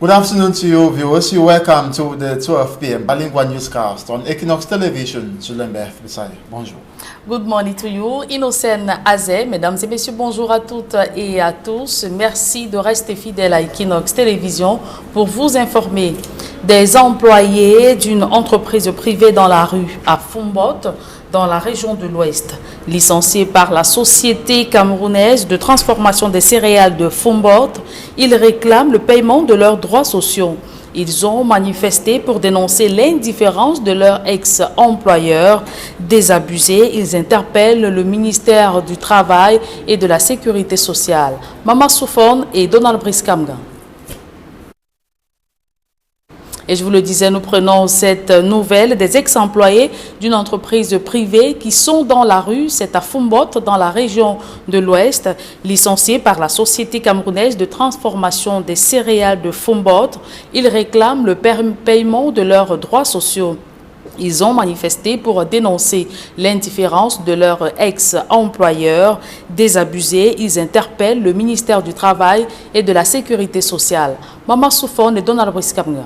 Good afternoon to you, viewers. You're welcome to the 12 p.m. bilingual newscast on Equinox Television. Julembef Bissaye. Bonjour. Good morning to you. Innocent Azé, mesdames et messieurs, bonjour à toutes et à tous. Merci de rester fidèles à Equinox Télévision pour vous informer. Des employés d'une entreprise privée dans la rue à Fombot, dans la région de l'Ouest, licenciés par la Société camerounaise de transformation des céréales de Fombot, ils réclament le paiement de leurs droits sociaux. Ils ont manifesté pour dénoncer l'indifférence de leur ex-employeur. Désabusés, ils interpellent le ministère du Travail et de la Sécurité sociale. Mama Soufone et Donald Briskamga. Et je vous le disais, nous prenons cette nouvelle des ex-employés d'une entreprise privée qui sont dans la rue, c'est à Fombot, dans la région de l'Ouest, licenciés par la Société camerounaise de transformation des céréales de Fombot. Ils réclament le paiement de leurs droits sociaux. Ils ont manifesté pour dénoncer l'indifférence de leur ex-employeur. Désabusés, ils interpellent le ministère du Travail et de la Sécurité sociale. Mama Soufone et Donald Briskamga.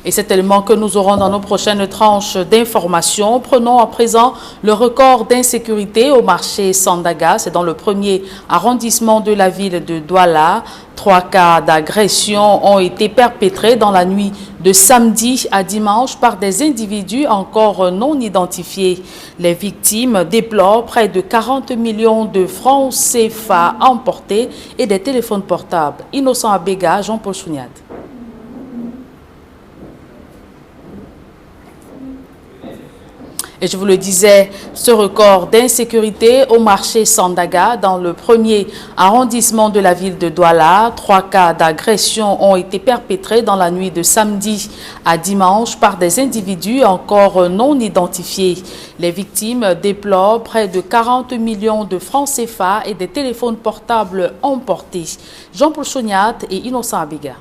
Et c'est tellement que nous aurons dans nos prochaines tranches d'informations. Prenons à présent le record d'insécurité au marché Sandaga. C'est dans le premier arrondissement de la ville de Douala. 3 cas d'agression ont été perpétrés dans la nuit de samedi à dimanche par des individus encore non identifiés. Les victimes déplorent près de 40 millions de francs CFA emportés et des téléphones portables. Innocent Abega, Jean-Paul Chouniat. Et je vous le disais, ce record d'insécurité au marché Sandaga, dans le premier arrondissement de la ville de Douala, 3 cas d'agression ont été perpétrés dans la nuit de samedi à dimanche par des individus encore non identifiés. Les victimes déplorent près de 40 millions de francs CFA et des téléphones portables emportés. Jean-Paul Chouniat et Innocent Abega.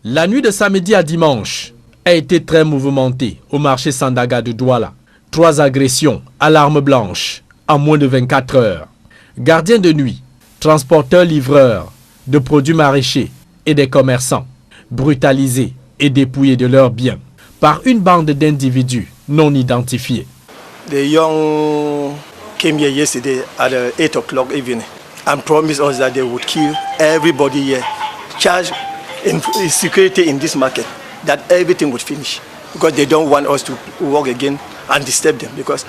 La nuit de samedi à dimanche a été très mouvementée au marché Sandaga de Douala. 3 agressions à l'arme blanche en moins de 24 heures. Gardiens de nuit, transporteurs-livreurs de produits maraîchers et des commerçants brutalisés et dépouillés de leurs biens par une bande d'individus non identifiés. The young came here yesterday at 8 o'clock evening and promised us that they would kill everybody here, charge in security in this market, that everything would finish because they don't want us to work again and disturb them, because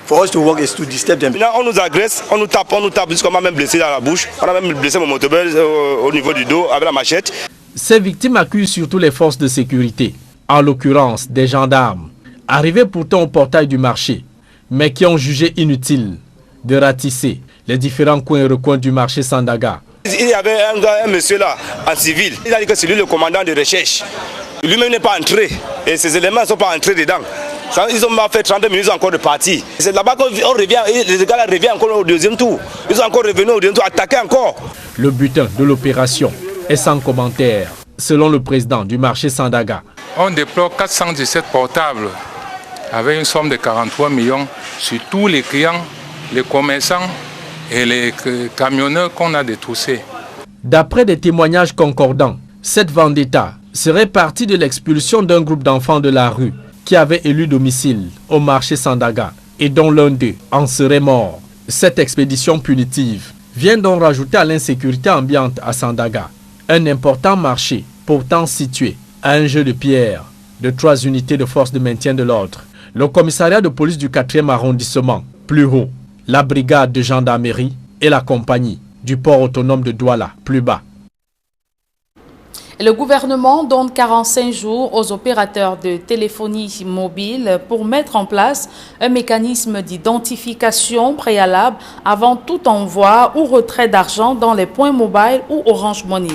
for us to work is to disturb them. Là, on nous agresse, on nous tape jusqu'à m'a même blessé dans la bouche, on a même blessé mon motobel au niveau du dos avec la machette. Ces victimes accusent surtout les forces de sécurité, en l'occurrence des gendarmes, arrivés pourtant au portail du marché, mais qui ont jugé inutile de ratisser les différents coins et recoins du marché Sandaga. Il y avait un monsieur là, en civil, il a dit que c'est lui le commandant de recherche. Lui-même n'est pas entré et ces éléments ne sont pas entrés dedans. Ils ont fait 30 minutes encore de partie. C'est là-bas qu'on revient, les gars là reviennent encore au deuxième tour. Ils sont encore revenus au deuxième tour, attaquer encore. Le butin de l'opération est sans commentaire, selon le président du marché Sandaga. On déploie 417 portables avec une somme de 43 millions sur tous les clients, les commerçants et les camionneurs qu'on a détroussés. D'après des témoignages concordants, cette vendetta serait partie de l'expulsion d'un groupe d'enfants de la rue qui avait élu domicile au marché Sandaga et dont l'un d'eux en serait mort. Cette expédition punitive vient donc rajouter à l'insécurité ambiante à Sandaga, un important marché pourtant situé à un jeu de pierre de 3 unités de force de maintien de l'ordre. Le commissariat de police du 4e arrondissement, plus haut, la brigade de gendarmerie et la compagnie du port autonome de Douala, plus bas. Le gouvernement donne 45 jours aux opérateurs de téléphonie mobile pour mettre en place un mécanisme d'identification préalable avant tout envoi ou retrait d'argent dans les points mobile ou Orange Money.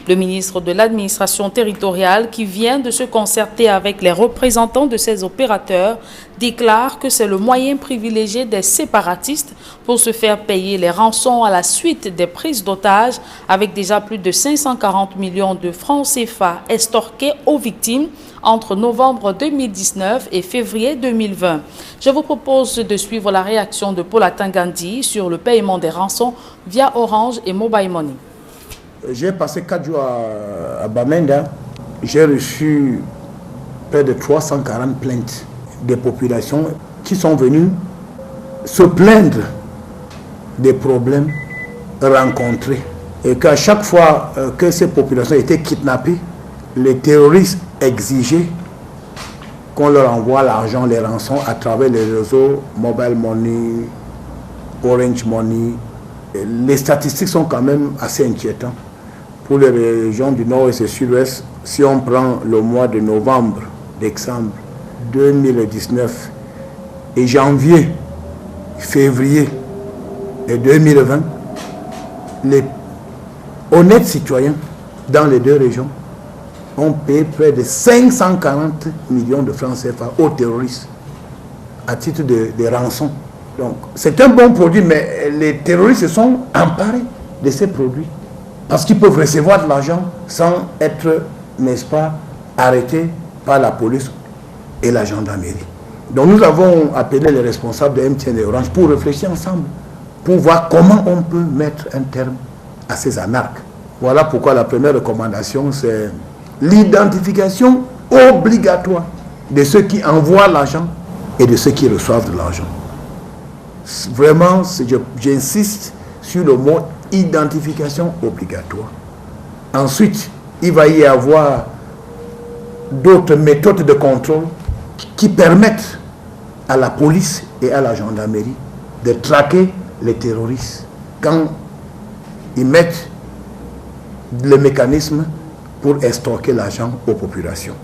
Le ministre de l'administration territoriale, qui vient de se concerter avec les représentants de ces opérateurs, déclare que c'est le moyen privilégié des séparatistes pour se faire payer les rançons à la suite des prises d'otages, avec déjà plus de 540 millions de francs CFA estorqués aux victimes entre novembre 2019 et février 2020. Je vous propose de suivre la réaction de Paul Atangandi sur le paiement des rançons via Orange et Mobile Money. J'ai passé 4 jours à Bamenda. J'ai reçu près de 340 plaintes des populations qui sont venues se plaindre des problèmes rencontrés. Et qu'à chaque fois que ces populations étaient kidnappées, les terroristes exigeaient qu'on leur envoie l'argent, les rançons à travers les réseaux Mobile Money, Orange Money. Et les statistiques sont quand même assez inquiétantes. Pour les régions du nord-ouest et sud-ouest, si on prend le mois de novembre, décembre 2019 et janvier, février et 2020, les honnêtes citoyens dans les deux régions ont payé près de 540 millions de francs CFA aux terroristes à titre de rançon. Donc, c'est un bon produit, mais les terroristes se sont emparés de ces produits parce qu'ils peuvent recevoir de l'argent sans être, n'est-ce pas, arrêtés par la police et la gendarmerie. Donc, nous avons appelé les responsables de MTN et Orange pour réfléchir ensemble, pour voir comment on peut mettre un terme à ces anarques. Voilà pourquoi la première recommandation, c'est l'identification obligatoire de ceux qui envoient l'argent et de ceux qui reçoivent de l'argent. Vraiment, j'insiste sur le mot identification obligatoire. Ensuite, il va y avoir d'autres méthodes de contrôle qui permettent à la police et à la gendarmerie de traquer les terroristes quand ils mettent le mécanisme pour extorquer l'argent aux populations.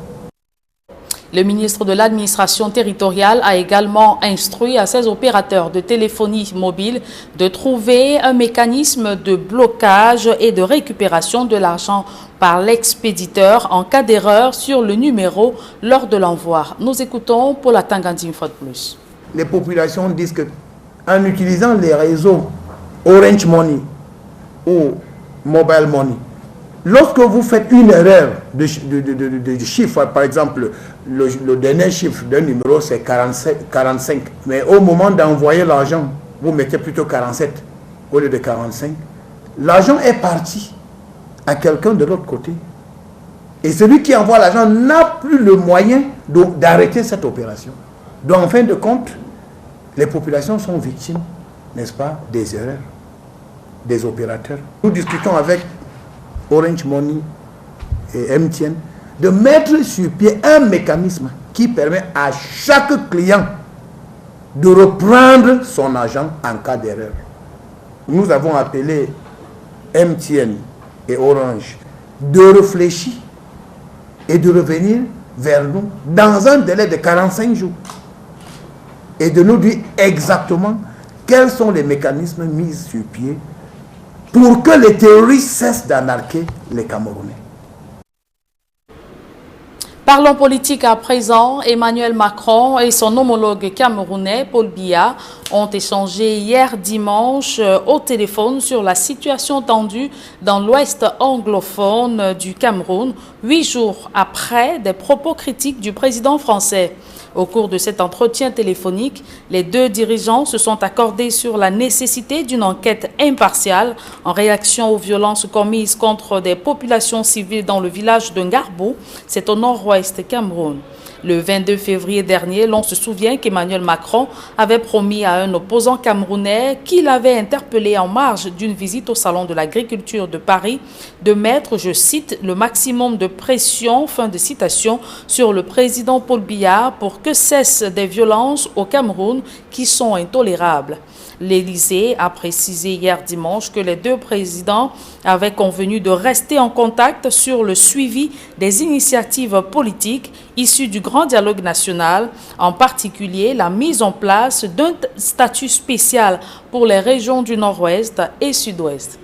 Le ministre de l'administration territoriale a également instruit à ses opérateurs de téléphonie mobile de trouver un mécanisme de blocage et de récupération de l'argent par l'expéditeur en cas d'erreur sur le numéro lors de l'envoi. Nous écoutons Paul Atangandi une fois de plus. Les populations disent qu'en utilisant les réseaux Orange Money ou Mobile Money, lorsque vous faites une erreur de chiffre, par exemple, le dernier chiffre d'un numéro c'est 45, mais au moment d'envoyer l'argent, vous mettez plutôt 47 au lieu de 45, l'argent est parti à quelqu'un de l'autre côté. Et celui qui envoie l'argent n'a plus le moyen d'arrêter cette opération. Donc en fin de compte, les populations sont victimes, n'est-ce pas, des erreurs des opérateurs. Nous discutons avec Orange Money et MTN de mettre sur pied un mécanisme qui permet à chaque client de reprendre son argent en cas d'erreur. Nous avons appelé MTN et Orange de réfléchir et de revenir vers nous dans un délai de 45 jours et de nous dire exactement quels sont les mécanismes mis sur pied pour que les terroristes cessent d'anarquer les Camerounais. Parlons politique à présent. Emmanuel Macron et son homologue camerounais, Paul Biya, ont échangé hier dimanche au téléphone sur la situation tendue dans l'ouest anglophone du Cameroun, 8 jours après des propos critiques du président français. Au cours de cet entretien téléphonique, les deux dirigeants se sont accordés sur la nécessité d'une enquête impartiale en réaction aux violences commises contre des populations civiles dans le village de Ngarbo, c'est au nord-ouest Cameroun. Le 22 février dernier, l'on se souvient qu'Emmanuel Macron avait promis à un opposant camerounais qu'il avait interpellé en marge d'une visite au Salon de l'Agriculture de Paris de mettre, je cite, le maximum de pression, fin de citation, sur le président Paul Biya pour que cessent des violences au Cameroun qui sont intolérables. L'Élysée a précisé hier dimanche que les deux présidents avaient convenu de rester en contact sur le suivi des initiatives politiques issues du grand dialogue national, en particulier la mise en place d'un statut spécial pour les régions du Nord-Ouest et Sud-Ouest.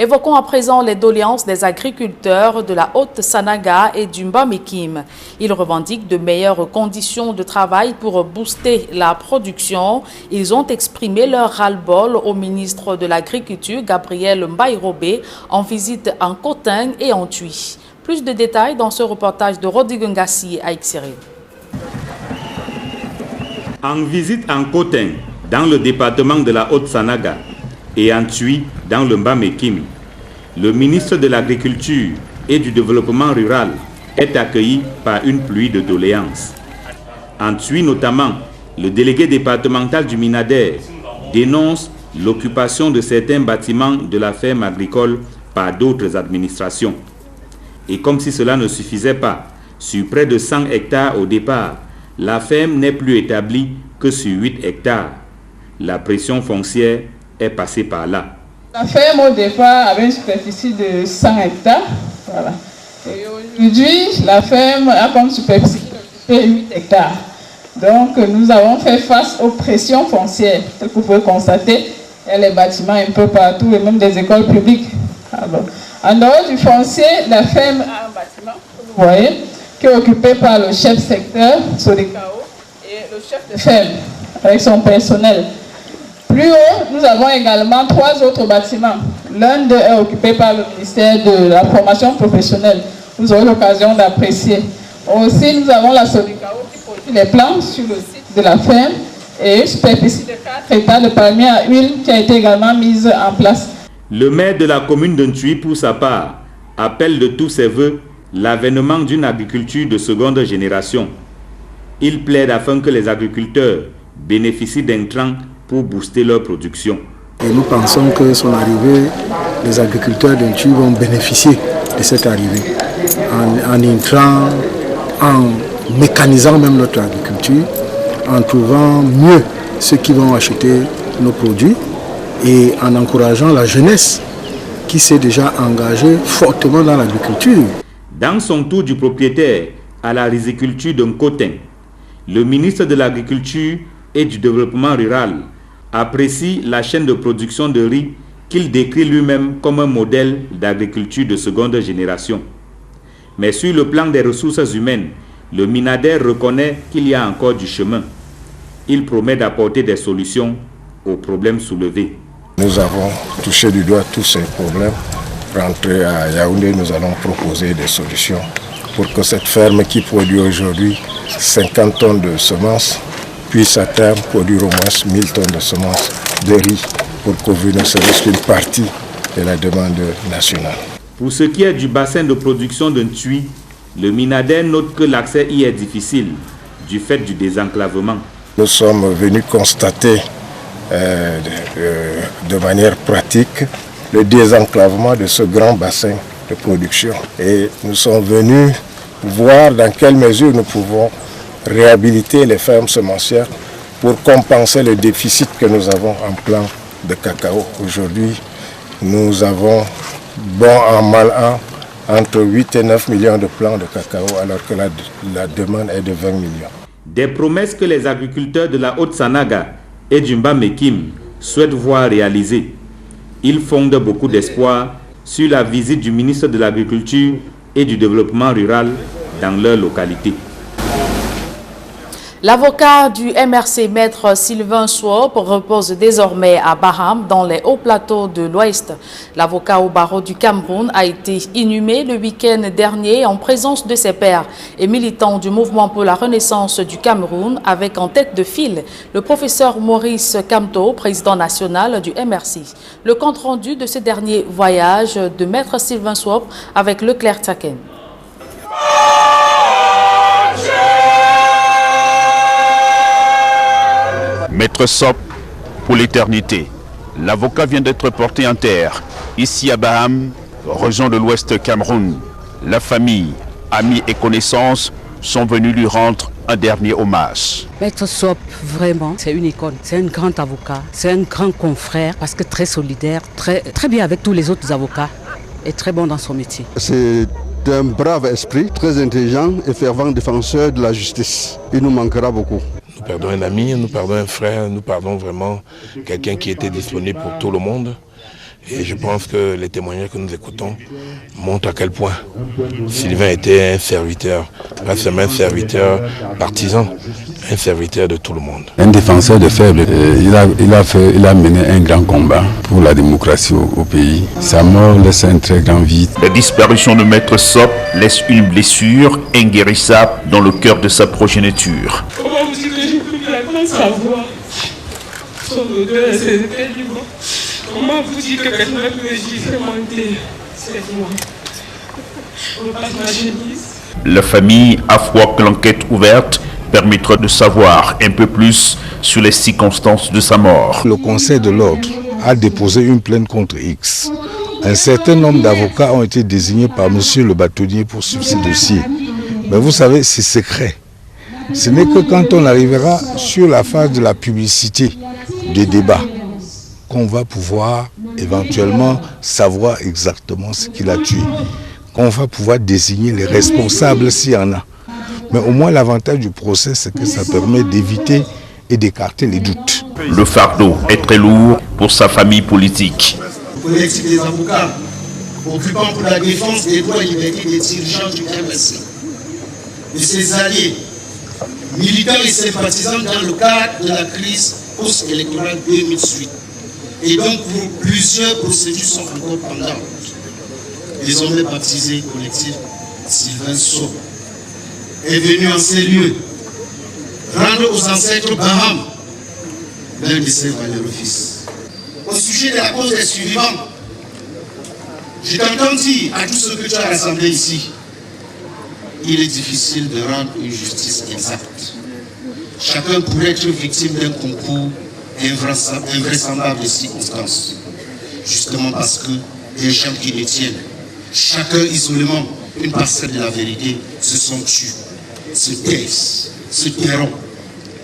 Évoquons à présent les doléances des agriculteurs de la Haute-Sanaga et du Mbamekim. Ils revendiquent de meilleures conditions de travail pour booster la production. Ils ont exprimé leur ras-le-bol au ministre de l'Agriculture, Gabriel Mbaye-Robé, en visite en Cotin et en Thuy. Plus de détails dans ce reportage de Rodrigue Ngassi à Xéré. En visite en Cotin, dans le département de la Haute-Sanaga, et en Thuy, dans le Mbamekim, le ministre de l'Agriculture et du Développement rural est accueilli par une pluie de doléances. En Thuy notamment, le délégué départemental du Minader dénonce l'occupation de certains bâtiments de la ferme agricole par d'autres administrations. Et comme si cela ne suffisait pas, sur près de 100 hectares au départ, la ferme n'est plus établie que sur 8 hectares. La pression foncière est passée par là. La ferme au départ avait une superficie de 100 hectares. Voilà. Et aujourd'hui, la ferme a comme superficie de 8 hectares. Donc nous avons fait face aux pressions foncières. Tel que vous pouvez constater, il y a les bâtiments un peu partout et même des écoles publiques. Alors, en dehors du foncier, la ferme a un bâtiment, vous voyez, qui est occupé par le chef secteur, Sodekao, et le chef de ferme, avec son personnel. Plus haut, nous avons également 3 autres bâtiments. L'un d'eux est occupé par le ministère de la formation professionnelle. Vous aurez l'occasion d'apprécier. Aussi, nous avons la Sodekao qui produit les plants sur le site de la ferme et une superficie de 4 hectares de palmiers à huile qui a été également mise en place. Le maire de la commune de Thuy, pour sa part, appelle de tous ses voeux l'avènement d'une agriculture de seconde génération. Il plaide afin que les agriculteurs bénéficient d'intrants pour booster leur production. Et nous pensons que son arrivée, les agriculteurs de Thuy vont bénéficier de cette arrivée en intrants, en mécanisant même notre agriculture, en trouvant mieux ceux qui vont acheter nos produits et en encourageant la jeunesse qui s'est déjà engagée fortement dans l'agriculture. Dans son tour du propriétaire à la riziculture de Nkotin, le ministre de l'Agriculture et du Développement rural apprécie la chaîne de production de riz qu'il décrit lui-même comme un modèle d'agriculture de seconde génération. Mais sur le plan des ressources humaines, le Minader reconnaît qu'il y a encore du chemin. Il promet d'apporter des solutions aux problèmes soulevés. Nous avons touché du doigt tous ces problèmes. Rentré à Yaoundé, nous allons proposer des solutions pour que cette ferme qui produit aujourd'hui 50 tonnes de semences puisse à terme produire au moins 1000 tonnes de semences de riz pour couvrir ne serait-ce qu'une partie de la demande nationale. Pour ce qui est du bassin de production de Thuy, le Minader note que l'accès y est difficile du fait du désenclavement. Nous sommes venus constater de manière pratique le désenclavement de ce grand bassin de production. Et nous sommes venus voir dans quelle mesure nous pouvons réhabiliter les fermes semencières pour compenser le déficit que nous avons en plants de cacao. Aujourd'hui, nous avons, bon an, mal an, entre 8 et 9 millions de plants de cacao, alors que la demande est de 20 millions. Des promesses que les agriculteurs de la Haute-Sanaga et du Mbamekim souhaitent voir réalisées. Ils fondent beaucoup d'espoir sur la visite du ministre de l'Agriculture et du Développement rural dans leur localité. L'avocat du MRC, maître Sylvain Swop, repose désormais à Baham, dans les hauts plateaux de l'Ouest. L'avocat au barreau du Cameroun a été inhumé le week-end dernier en présence de ses pairs et militants du mouvement pour la renaissance du Cameroun, avec en tête de file le professeur Maurice Kamto, président national du MRC. Le compte-rendu de ce dernier voyage de maître Sylvain Swop avec Leclerc Taken. Maître Sop pour l'éternité. L'avocat vient d'être porté en terre, ici à Baham, région de l'Ouest Cameroun. La famille, amis et connaissances sont venus lui rendre un dernier hommage. Maître Sop, vraiment, c'est une icône, c'est un grand avocat, c'est un grand confrère, parce que très solidaire, très bien avec tous les autres avocats et très bon dans son métier. C'est un brave esprit, très intelligent et fervent défenseur de la justice. Il nous manquera beaucoup. Nous perdons un ami, nous perdons un frère, nous perdons vraiment quelqu'un qui était disponible pour tout le monde. Et je pense que les témoignages que nous écoutons montrent à quel point Sylvain était un serviteur, pas seulement un serviteur partisan, un serviteur de tout le monde. Un défenseur de faibles, il a mené un grand combat pour la démocratie au pays. Sa mort laisse un très grand vide. La disparition de Maître Sop laisse une blessure inguérissable dans le cœur de sa progéniture. Comment vous dites que je peux vraiment savoir son odeur et ses effets du vent? Comment vous dites que quelqu'un peut me dire fais monter? C'est moi. On passe ma chemise. La famille a foi que l'enquête ouverte permettra de savoir un peu plus sur les circonstances de sa mort. Le Conseil de l'ordre a déposé une plainte contre X. Un certain nombre d'avocats ont été désignés par monsieur le bâtonnier pour suivre ce dossier. Mais vous savez, c'est secret. Ce n'est que quand on arrivera sur la phase de la publicité des débats qu'on va pouvoir éventuellement savoir exactement ce qu'il a tué, qu'on va pouvoir désigner les responsables s'il y en a. Mais au moins l'avantage du procès, c'est que ça permet d'éviter et d'écarter les doutes. Le fardeau est très lourd pour sa famille politique. Le collectif des avocats occupant pour la défense des droits et libertés des dirigeants du MSC, de ses alliés, militants et sympathisants dans le cadre de la crise post-électorale 2018. Et donc plusieurs procédures sont encore pendantes. Désormais baptisé collectif Sylvain Sop est venu en ces lieux rendre aux ancêtres Baham l'un de ses valeureux fils. Au sujet de la cause des survivants, je t'entends dire à tout ce que tu as rassemblé ici, il est difficile de rendre une justice exacte. Chacun pourrait être victime d'un concours invraisemblable de circonstances. Justement parce que des gens qui détiennent, chacun isolément, une parcelle de la vérité, se sont tués, se taisent, se tairont,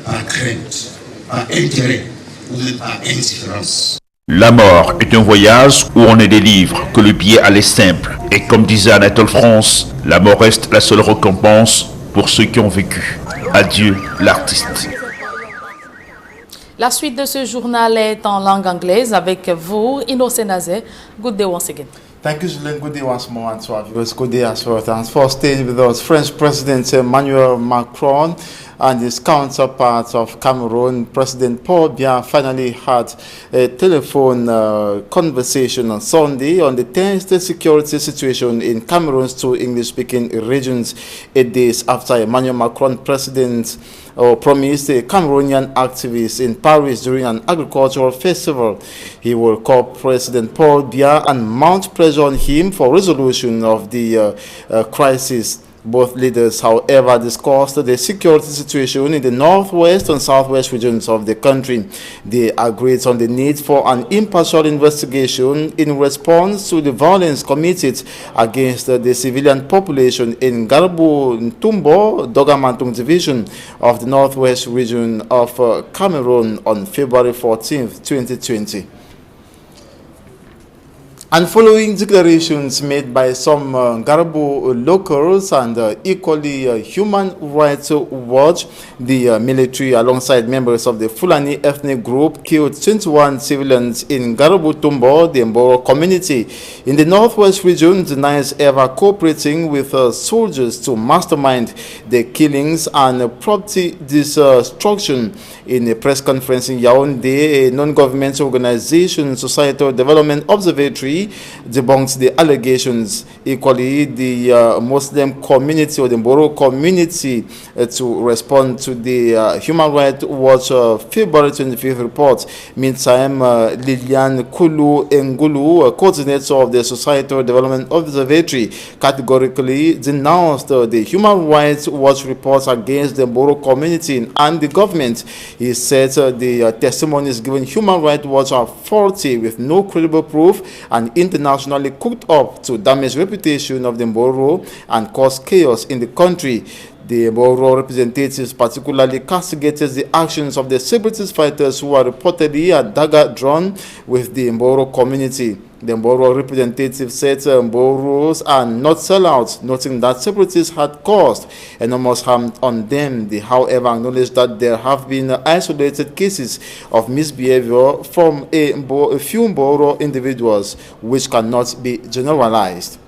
par crainte, par intérêt ou même par indifférence. La mort est un voyage où on ne délivre que le billet aller simple. Et comme disait Anatole France, la mort reste la seule récompense pour ceux qui ont vécu. Adieu l'artiste. La suite de ce journal est en langue anglaise avec vous, Innocent Azé. Good day once again. Thank you, Julian. Good day once more, and to our viewers. Good day as well. Thanks for staying with us. French President Emmanuel Macron and his counterpart of Cameroon, President Paul Biya, finally had a telephone conversation on Sunday on the tense security situation in Cameroon's two English-speaking regions, 8 days after Emmanuel Macron, President, promised a Cameroonian activist in Paris during an agricultural festival. He will call President Paul Biya and mount pressure on him for resolution of the crisis. Both leaders, however, discussed the security situation in the northwest and southwest regions of the country. They agreed on the need for an impartial investigation in response to the violence committed against the civilian population in Garbu-Ntumbo, Dogamantung division of the northwest region of Cameroon on February 14, 2020. And following declarations made by some Garbu locals and equally Human Rights Watch, the military alongside members of the Fulani ethnic group killed 21 civilians in Garbu-Tumbo, the Mboro community. In the northwest region, denies ever cooperating with soldiers to mastermind the killings and property destruction. In a press conference in Yaoundé, a non-governmental organization, Societal Development Observatory, debunks the allegations. Equally, the Muslim community or the Mboro community to respond to the Human Rights Watch February 25th report. Meantime, Lilian Kulu Ngulu, coordinator of the Societal Development Observatory, categorically denounced the Human Rights Watch reports against the Mboro community and the government. He said the testimonies given Human Rights Watch are faulty with no credible proof and internationally cooked up to damage reputation of the Mboro and cause chaos in the country. The Mboro representatives particularly castigated the actions of the separatist fighters who are reportedly at dagger drawn with the Mboro community. The Mboro representative said Mboros are not sellouts, noting that separatists had caused enormous harm on them. They, however, acknowledged that there have been isolated cases of misbehavior from a few Mboro individuals, which cannot be generalized.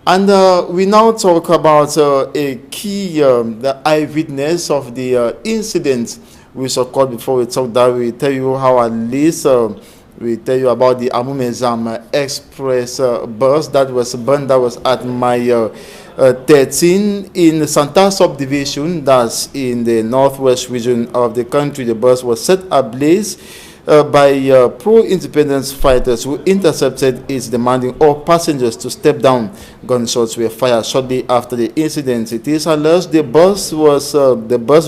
And we now talk about a key the eyewitness of the incident which occurred. Before we talk that, we tell you how at least we tell you about the Amumezam Express bus that was burned. That was at my 13 in Santa subdivision, that's in the northwest region of the country. The bus was set ablaze by pro-independence fighters who intercepted it, demanding all passengers to step down. Gunshots were fired shortly after the incident. It is alleged the bus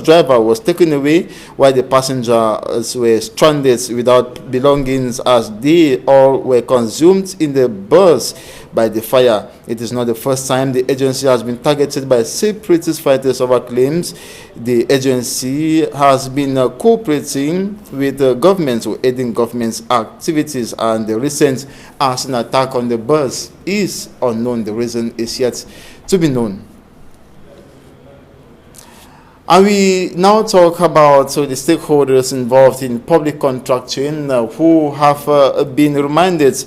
driver was taken away while the passengers were stranded without belongings, as they all were consumed in the bus by the fire. It is not the first time the agency has been targeted by separatist fighters over claims. The agency has been cooperating with governments or aiding government's activities, and the recent arson attack on the bus is unknown. The reason is yet to be known. And we now talk about the stakeholders involved in public contracting who have been reminded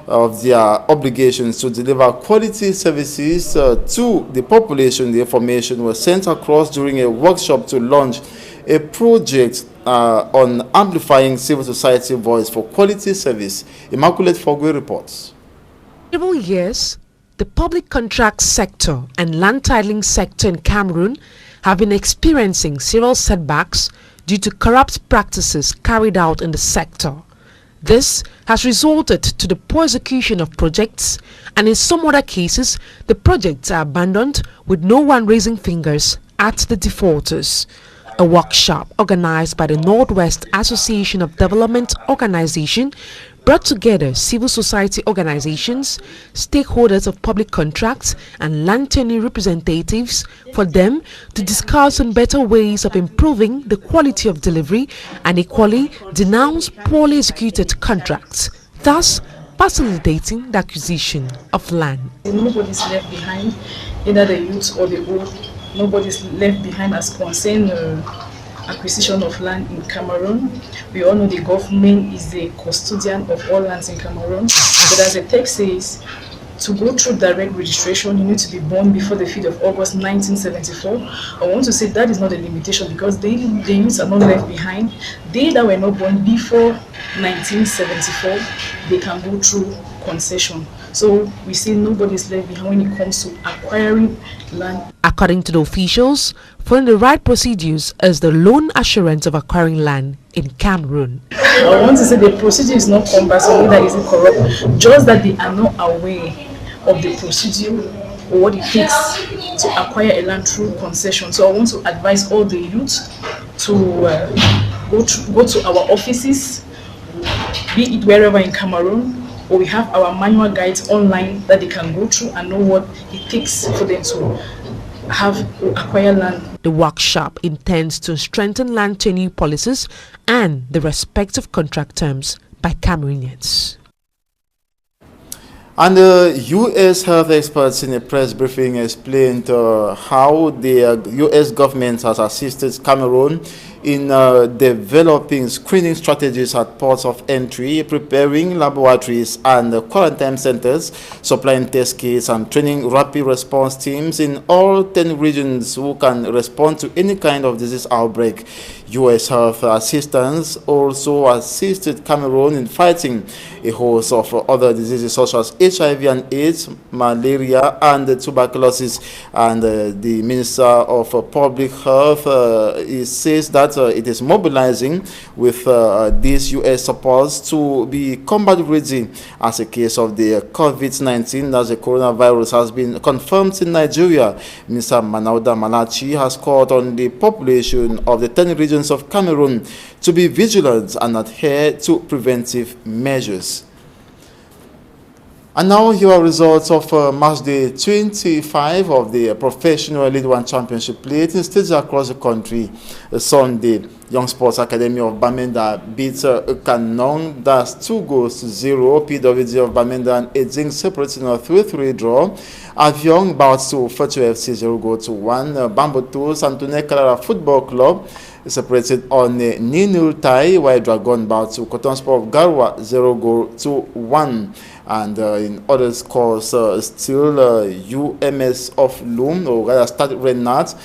of their obligations to deliver quality services to the population. The information was sent across during a workshop to launch a project on amplifying civil society voice for quality service. Immaculate Fogwe reports. Several years, the public contract sector and land titling sector in Cameroon have been experiencing several setbacks due to corrupt practices carried out in the sector. This has resulted to the poor execution of projects, and in some other cases, the projects are abandoned with no one raising fingers at the defaulters. A workshop organized by the Northwest Association of Development Organization brought together civil society organizations, stakeholders of public contracts, and land tenure representatives for them to discuss on better ways of improving the quality of delivery and equally denounce poorly executed contracts, thus facilitating the acquisition of land. Nobody's left behind, either the youth or the old. Nobody's left behind as concerned acquisition of land in Cameroon. We all know the government is the custodian of all lands in Cameroon. But as the text says, to go through direct registration, you need to be born before the 5th of August 1974. I want to say that is not a limitation, because the youths are not left behind. They that were not born before 1974, they can go through concession. So we say nobody's left behind when it comes to acquiring land. According to the officials, following the right procedures is the loan assurance of acquiring land in Cameroon. I want to say the procedure is not compulsory, that is corrupt, just that they are not aware of the procedure or what it takes to acquire a land through concession. So I want to advise all the youth to go to our offices, be it wherever in Cameroon, or we have our manual guides online that they can go through and know what it takes for them to acquire land. The workshop intends to strengthen land tenure policies and the respective contract terms by Cameroonians. And the U.S. health experts in a press briefing explained how the U.S. government has assisted Cameroon in developing screening strategies at ports of entry, preparing laboratories and quarantine centers, supplying test kits and training rapid response teams in all 10 regions who can respond to any kind of disease outbreak. U.S. health assistance also assisted Cameroon in fighting a host of other diseases such as HIV and AIDS, malaria and tuberculosis. And the Minister of Public Health says that it is mobilizing with these U.S. supports to be combat ready as a case of the COVID-19, as the coronavirus has been confirmed in Nigeria. Minister Manauda Malachi has called on the population of the 10 regions of Cameroon to be vigilant and adhere to preventive measures. And now here are results of match day 25 of the Professional League One Championship play in stages across the country. Sunday, Young Sports Academy of Bamenda beat Canon. That's 2-0. PWD of Bamenda and Edzing separating a 3-3 draw. Avion bouts to Future FC 0-1. Bambutu Santone Kalara Football Club separated on a 0-0 tie, while Dragon bouts to Cotton Sport of Garwa 0-1. And in other scores, still UMS of Loom, or rather Stade Renat,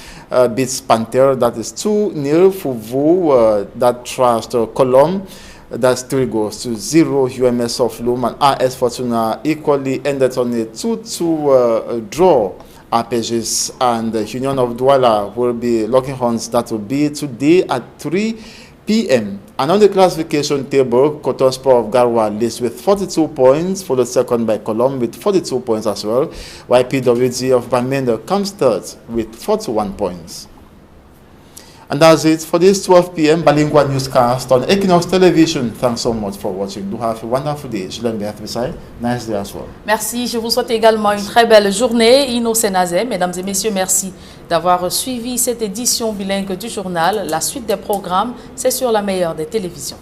beats Panther, that is 2-0. Fuvu, that trashed Colombe, that's 3-0. UMS of Loom and AS Fortuna equally ended on a 2-2 draw. Arpegis and Union of Douala will be locking horns. That will be today at 3 p.m. And on the classification table, Cotton Sport of Garwa leads with 42 points, followed second by Colombe with 42 points as well, while PWD of Bamenda comes third with 41 points. And that's it for this 12 p.m. bilingual newscast on Equinox Television. Thanks so much for watching. Do have a wonderful day. Je l'aime bien, nice day as well. Merci. Je vous souhaite également une très belle journée. Innocent Azé, mesdames et messieurs, merci d'avoir suivi cette édition bilingue du journal. La suite des programmes, c'est sur la meilleure des télévisions.